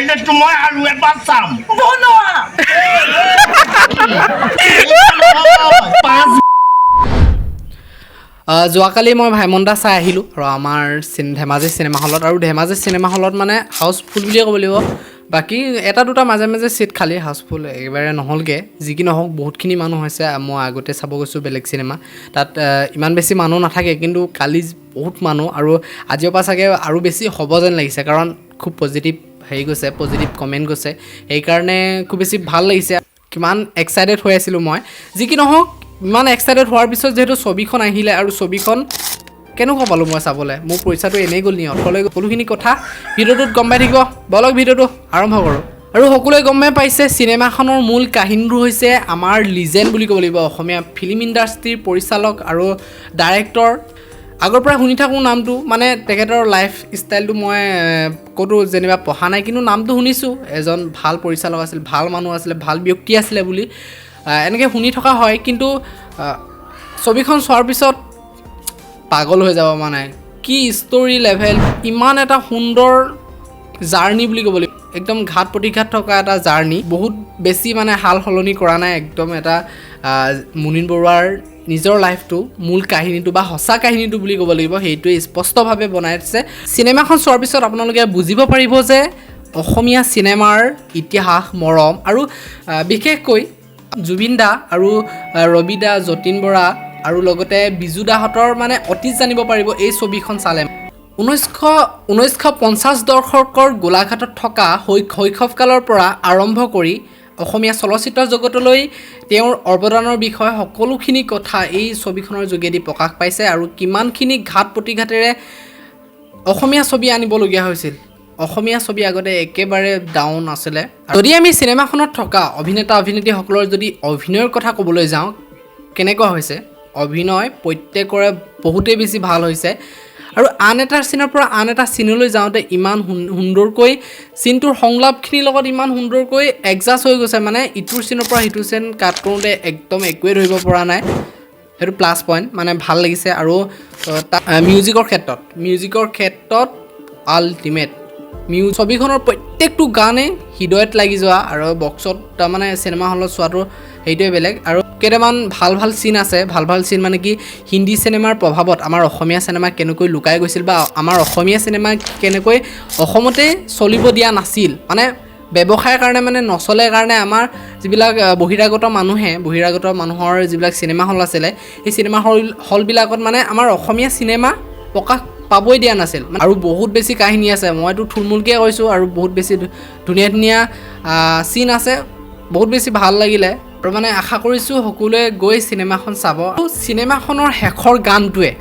টয়লেটটো মই আৰু এবাৰ চাম বনোৱা যোৱাকালি মই ভাইমন্দা চাই আহিলোঁ আৰু আমাৰ ধেমাজি চিনেমা হলত আৰু ধেমাজি চিনেমা হলত মানে হাউচফুল বুলিয়ে ক'ব লাগিব বাকী এটা দুটা মাজে মাজে চিট খালী হাউচফুল একেবাৰে নহ'লগৈ যি কি নহওক বহুতখিনি মানুহ হৈছে মই আগতে চাব গৈছোঁ বেলেগ চিনেমা তাত ইমান বেছি মানুহ নাথাকে কিন্তু কালি বহুত মানুহ আৰু আজিৰ পৰা চাগে আৰু বেছি হ'ব যেন লাগিছে কাৰণ খুব পজিটিভ হেৰি গৈছে পজিটিভ কমেণ্ট গৈছে সেইকাৰণে খুব বেছি ভাল লাগিছে কিমান এক্সাইটেড হৈ আছিলোঁ মই যি কি নহওক ইমান এক্সাইটেড হোৱাৰ পিছত যিহেতু ছবিখন আহিলে আৰু ছবিখন কেনেকুৱা পালোঁ মই চাবলৈ মোৰ পইচাটো এনেই গ'ল নি অথলৈ সকলোখিনি কথা ভিডিঅ'টোত গম পাই থাকিব বলক ভিডিঅ'টো আৰম্ভ কৰোঁ আৰু সকলোৱে গমেই পাইছে চিনেমাখনৰ মূল কাহিনীটো হৈছে আমাৰ লিজেণ্ড বুলি ক'ব লাগিব অসমীয়া ফিল্ম ইণ্ডাষ্ট্ৰীৰ পৰিচালক আৰু ডাইৰেক্টৰ আগৰ পৰা শুনি থাকোঁ নামটো মানে তেখেতৰ লাইফ ষ্টাইলটো মই ক'তো যেনিবা পঢ়া নাই কিন্তু নামটো শুনিছোঁ এজন ভাল পৰিচালক আছিল ভাল মানুহ আছিলে ভাল ব্যক্তি আছিলে বুলি এনেকৈ শুনি থকা হয় কিন্তু ছবিখন চোৱাৰ পিছত পাগল হৈ যাব মানে কি ষ্টৰি লেভেল ইমান এটা সুন্দৰ জাৰ্ণি বুলি ক'ব লাগিব একদম ঘাট প্ৰতিঘাত থকা এটা জাৰ্ণি বহুত বেছি মানে হাল সলনি কৰা নাই একদম এটা মুনিন বৰুৱাৰ নিজৰ লাইফটো মূল কাহিনীটো বা সঁচা কাহিনীটো বুলি ক'ব লাগিব সেইটোৱে স্পষ্টভাৱে বনাইছে চিনেমাখন চোৱাৰ পিছত আপোনালোকে বুজিব পাৰিব যে অসমীয়া চিনেমাৰ ইতিহাস মৰম আৰু বিশেষকৈ জুবিন দা আৰু ৰবি দা যতীন বৰা আৰু লগতে বিজু দাহঁতৰ মানে অতীত জানিব পাৰিব এই ছবিখন চালে 1950 দশকৰ গোলাঘাটত থকা শৈশৱকালৰ পৰা আৰম্ভ কৰি অসমীয়া চলচ্চিত্ৰ জগতলৈ তেওঁৰ অৱদানৰ বিষয়ে সকলোখিনি কথা এই ছবিখনৰ যোগেদি প্ৰকাশ পাইছে আৰু কিমানখিনি ঘাট প্ৰতিঘাতেৰে অসমীয়া ছবি আনিবলগীয়া হৈছিল অসমীয়া ছবি আগতে একেবাৰে ডাউন আছিলে যদি আমি চিনেমাখনত থকা অভিনেতা অভিনেত্ৰীসকলৰ যদি অভিনয়ৰ কথা ক'বলৈ যাওঁ কেনেকুৱা হৈছে অভিনয় প্ৰত্যেকৰে বহুতেই বেছি ভাল হৈছে আৰু আন এটা চিনৰ পৰা আন এটা চিনলৈ যাওঁতে ইমান সুন্দৰকৈ চিনটোৰ সংলাপখিনিৰ লগত ইমান সুন্দৰকৈ এডজাষ্ট হৈ গৈছে মানে ইটোৰ চিনৰ পৰা সিটো চিন কাট কৰোঁতে একদম একোৱে ধৰিব পৰা নাই সেইটো প্লাছ পইণ্ট মানে ভাল লাগিছে আৰু মিউজিকৰ ক্ষেত্ৰত আল্টিমেট ছবিখনৰ প্ৰত্যেকটো গানেই হৃদয়ত লাগি যোৱা আৰু বক্সত তাৰমানে চিনেমা হলত চোৱাটো সেইটোৱে বেলেগ আৰু কেইটামান ভাল ভাল চিন আছে ভাল চিন মানে কি হিন্দী চিনেমাৰ প্ৰভাৱত আমাৰ অসমীয়া চিনেমা কেনেকৈ লুকাই গৈছিল বা আমাৰ অসমীয়া চিনেমা কেনেকৈ অসমতে চলিব দিয়া নাছিল মানে ব্যৱসায়ৰ কাৰণে মানে নচলে কাৰণে আমাৰ যিবিলাক বহিৰাগত মানুহৰ যিবিলাক চিনেমা হল আছিলে সেই চিনেমা হলবিলাকত মানে আমাৰ অসমীয়া চিনেমা প্ৰকাশ পাবই দিয়া নাছিল আৰু বহুত বেছি কাহিনী আছে মইতো থুলমূলকৈ কৈছোঁ আৰু বহুত বেছি ধুনীয়া চিন আছে বহুত বেছি ভাল লাগিলে আৰু মানে আশা কৰিছোঁ সকলোৱে গৈ চিনেমাখন চাব আৰু চিনেমাখনৰ শেষৰ গানটোৱে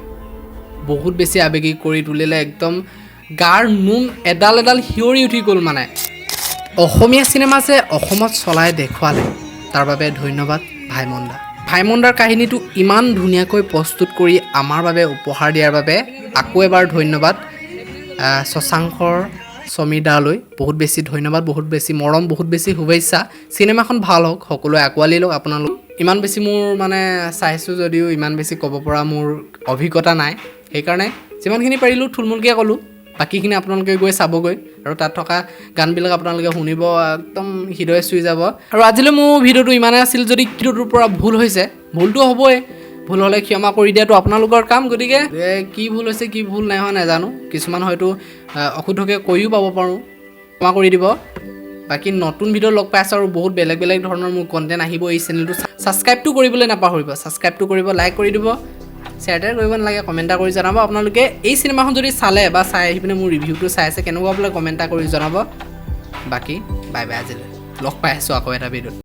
বহুত বেছি আৱেগিক কৰি তুলিলে একদম গাৰ নোম এডাল হিয়ৰি উঠি গ'ল মানে অসমীয়া চিনেমা যে অসমত চলাই দেখুৱালে তাৰ বাবে ধন্যবাদ ভাইমন্দাৰ কাহিনীটো ইমান ধুনীয়াকৈ প্ৰস্তুত কৰি আমাৰ বাবে উপহাৰ দিয়াৰ বাবে আকৌ এবাৰ ধন্যবাদ শশাংকৰ সমীৰ দালৈ বহুত বেছি ধন্যবাদ বহুত বেছি মৰম বহুত বেছি শুভেচ্ছা চিনেমাখন ভাল হওক সকলোৱে আঁকোৱালি লওক আপোনালোক ইমান বেছি মোৰ মানে চাইছোঁ যদিও ইমান বেছি ক'ব পৰা মোৰ অভিজ্ঞতা নাই সেইকাৰণে যিমানখিনি পাৰিলোঁ থুলমূলকৈ ক'লোঁ বাকীখিনি আপোনালোকে গৈ চাবগৈ আৰু তাত থকা গানবিলাক আপোনালোকে শুনিব একদম হৃদয় চুই যাব আৰু আজিলৈ মোৰ ভিডিঅ'টো ইমানেই আছিল যদি ভিডিঅ'টোৰ পৰা ভুল হৈছে ভুলটো হ'বই ভুল হ'লে ক্ষমা কৰি দিয়াটো আপোনালোকৰ কাম গতিকে কি ভুল হৈছে কি ভুল নাই হোৱা নাজানো কিছুমান হয়তো অশুদ্ধকৈ কৈও পাব পাৰোঁ ক্ষমা কৰি দিব বাকী নতুন ভিডিঅ' লগ পাই আছোঁ আৰু বহুত বেলেগ ধৰণৰ মোৰ কণ্টেণ্ট আহিব এই চেনেলটো ছাবস্ক্ৰাইবটো কৰিবলৈ নাপাহৰিব ছাবস্ক্ৰাইবটো কৰিব লাইক কৰি দিব শ্বেয়াৰ কৰিব নালাগে কমেণ্ট এটা কৰি জনাব আপোনালোকে এই চিনেমাখন যদি চালে বা চাই আহি পিনে মোৰ ৰিভিউটো চাই আছে কেনেকুৱা বোলে কমেণ্ট এটা কৰি জনাব বাকী বাই আজিলৈ লগ পাই আছোঁ আকৌ এটা ভিডিঅ'ত